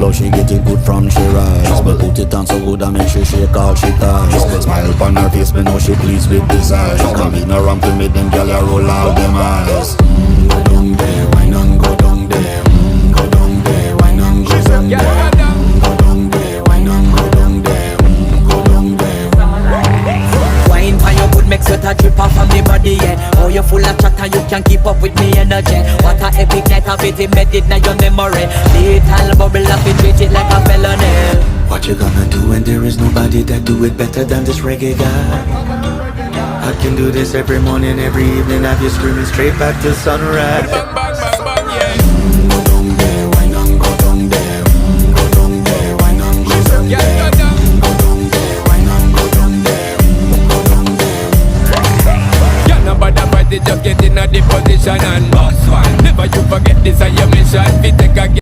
love she get it good from she rise. But put it on so good I make she shake all she ties. Smile upon her face, me know she pleased with this eyes. Come in around to make them gyal a roll out them eyes. Go down there, wine and go down there. Go down there, wine and go down there. Go down there, wine and go down there. Go down there. Wine for your good make sweat a drip off of me body, yeah. Oh, you full of chatter, you can keep up with me energy. What a epic night of it, embedded in your memory. Little bubble up, it treat it like a felony. What you gonna do when there is nobody that do it better than this reggae guy? I can do this every morning, every evening, have you screaming straight back to sunrise. Bang, bang, bang, bang, yeah. Go down there, wine and go down there. Go down there, wine and go down there. Yeah, yeah, yeah. Go down there, wine and go down there. Go down there. Yeah, nobody fight it, just get in a the position and boss one. Never you forget this,